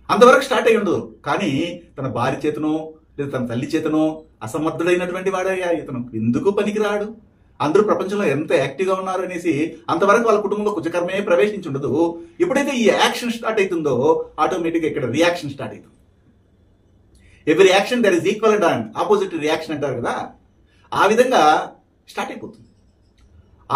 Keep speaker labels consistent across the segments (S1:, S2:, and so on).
S1: అంతవరకు స్టార్ట్ అయ్యి ఉండదు. కానీ తన భార్య చేతనో లేదా తన తల్లి చేతనో అసమర్థుడైనటువంటి వాడయ్యా ఇతను, ఎందుకు పనికిరాడు, అందరూ ప్రపంచంలో ఎంత యాక్టివ్గా ఉన్నారు అనేసి అంతవరకు వాళ్ళ కుటుంబంలో కుజకర్మే ప్రవేశించి ఉండదు. ఎప్పుడైతే ఈ యాక్షన్ స్టార్ట్ అవుతుందో ఆటోమేటిక్గా ఇక్కడ రియాక్షన్ స్టార్ట్ అవుతుంది. Every action there is equal and opposite reaction అంటారు కదా, ఆ విధంగా స్టార్ట్ అయిపోతుంది.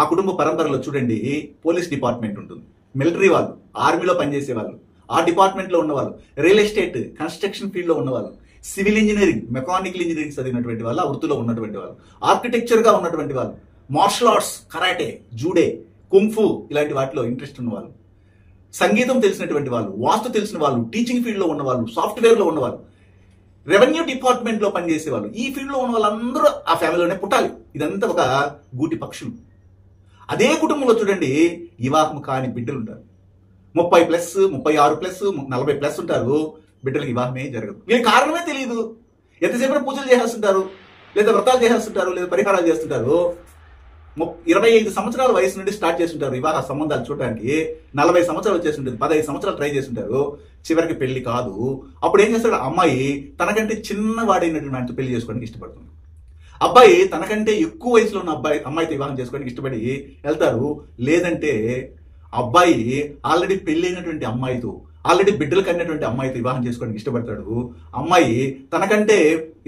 S1: ఆ కుటుంబ పరంపరలో చూడండి, పోలీస్ డిపార్ట్మెంట్ ఉంటుంది, మిలిటరీ వాళ్ళు, ఆర్మీలో పనిచేసే వాళ్ళు, ఆ డిపార్ట్మెంట్లో ఉన్నవాళ్ళు, రియల్ ఎస్టేట్ కన్స్ట్రక్షన్ ఫీల్డ్లో ఉన్నవాళ్ళు, సివిల్ ఇంజనీరింగ్ మెకానికల్ ఇంజనీరింగ్ చదివినటువంటి వాళ్ళు, ఆ వృత్తిలో ఉన్నటువంటి వాళ్ళు, ఆర్కిటెక్చర్గా ఉన్నటువంటి వాళ్ళు, మార్షల్ ఆర్ట్స్ కరాటే, జూడే, కుంఫు ఇలాంటి వాటిలో ఇంట్రెస్ట్ ఉన్నవాళ్ళు, సంగీతం తెలిసినటువంటి వాళ్ళు, వాస్తు తెలిసిన వాళ్ళు, టీచింగ్ ఫీల్డ్లో ఉన్నవాళ్ళు, సాఫ్ట్వేర్లో ఉన్నవాళ్ళు, రెవెన్యూ డిపార్ట్మెంట్లో పనిచేసే వాళ్ళు, ఈ ఫీల్డ్లో ఉన్న వాళ్ళందరూ ఆ ఫ్యామిలీలోనే పుట్టాలి. ఇదంతా ఒక గూటి పక్షులు. అదే కుటుంబంలో చూడండి, వివాహం కాని బిడ్డలు ఉంటారు, 30+, 36+, 40+ ఉంటారు, బిడ్డలకు వివాహమే జరగదు. వీళ్ళకి కారణమే తెలియదు. ఎంతసేపు పూజలు చేసేస్తుంటారు, లేదా వ్రతాలు చేసేస్తుంటారు, లేదా పరిహారాలు చేస్తుంటారు. 25 సంవత్సరాల వయసు నుండి స్టార్ట్ చేస్తుంటారు వివాహ సంబంధాలు చూడడానికి, 40 సంవత్సరాలు వచ్చేస్తుంటుంది, 15 సంవత్సరాలు ట్రై చేస్తుంటారు, చివరికి పెళ్లి కాదు. అప్పుడు ఏం చేస్తాడు, అమ్మాయి తనకంటే చిన్నవాడైనటువంటి పెళ్లి చేసుకోవడానికి ఇష్టపడుతుంది, అబ్బాయి తనకంటే ఎక్కువ వయసులో ఉన్న అమ్మాయితో వివాహం చేసుకోవడానికి ఇష్టపడి వెళ్తారు. లేదంటే అబ్బాయి ఆల్రెడీ పెళ్ళైనటువంటి అమ్మాయితో, ఆల్రెడీ బిడ్డలు కన్నటువంటి అమ్మాయితో వివాహం చేసుకోవడానికి ఇష్టపడతాడు. అమ్మాయి తనకంటే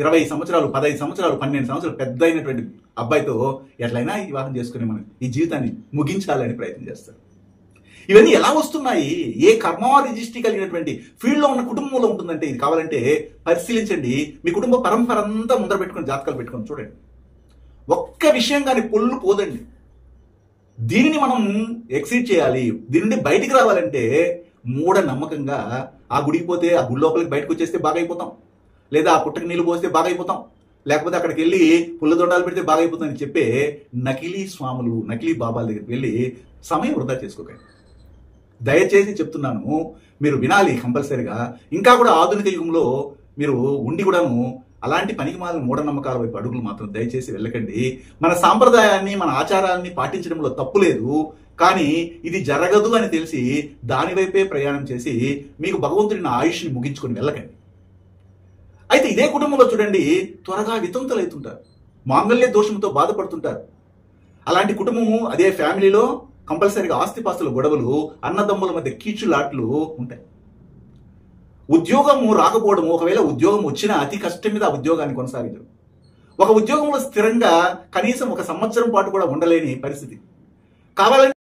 S1: 20 సంవత్సరాలు, 15 సంవత్సరాలు, 12 సంవత్సరాలు పెద్ద అయినటువంటి అబ్బాయితో ఎట్లయినా వివాహం చేసుకుని మనం ఈ జీవితాన్ని ముగించాలని ప్రయత్నం చేస్తారు. ఇవన్నీ ఎలా వస్తున్నాయి? ఏ కర్మారిజిస్టి కలిగినటువంటి ఫీల్డ్లో ఉన్న కుటుంబంలో ఉంటుందంటే, ఇది కావాలంటే పరిశీలించండి. మీ కుటుంబ పరంపర అంతా ముందర పెట్టుకొని జాతకాలు పెట్టుకొని చూడండి. ఒక్క విషయం కానీ పొల్లు పోదండి. దీనిని మనం ఎక్సీడ్ చేయాలి. దీని నుండి బయటికి రావాలంటే మూఢ నమ్మకంగా ఆ గుడికి పోతే, ఆ గుడి లోపలికి బయటకు వచ్చేస్తే బాగా అయిపోతాం, లేదా ఆ పుట్టకి నీళ్లు పోస్తే బాగా అయిపోతాం, లేకపోతే అక్కడికి వెళ్ళి పుల్ల దొండాలు పెడితే బాగా అయిపోతుందని చెప్పే నకిలీ స్వాములు, నకిలీ బాబాల దగ్గరికి వెళ్ళి సమయం వృధా చేసుకోకండి. దయచేసి చెప్తున్నాను, మీరు వినాలి కంపల్సరిగా. ఇంకా కూడా ఆధునిక యుగంలో మీరు ఉండి కూడాను అలాంటి పనికిమాలిన మూఢనమ్మకాల వైపు అడుగులు మాత్రం దయచేసి వెళ్ళకండి. మన సాంప్రదాయాన్ని, మన ఆచారాన్ని పాటించడంలో తప్పు లేదు. కానీ ఇది జరగదు అని తెలిసి దాని వైపే ప్రయాణం చేసి మీకు భగవంతుడిని ఆయుష్ని ముగించుకొని వెళ్ళకండి. అయితే ఇదే కుటుంబంలో చూడండి, త్వరగా వితంతులు అవుతుంటారు, మాంగళ్య దోషంతో బాధపడుతుంటారు. అలాంటి కుటుంబము, అదే ఫ్యామిలీలో కంపల్సరీగా ఆస్తిపాస్తుల గొడవలు, అన్నదమ్ముల మధ్య కీచులాట్లు ఉంటాయి. ఉద్యోగము రాకపోవడము, ఒకవేళ ఉద్యోగం వచ్చినా అతి కష్టం మీద ఆ ఉద్యోగాన్ని కొనసాగించడం, ఒక ఉద్యోగంలో స్థిరంగా కనీసం 1 సంవత్సరం పాటు కూడా ఉండలేని పరిస్థితి. కావాలంటే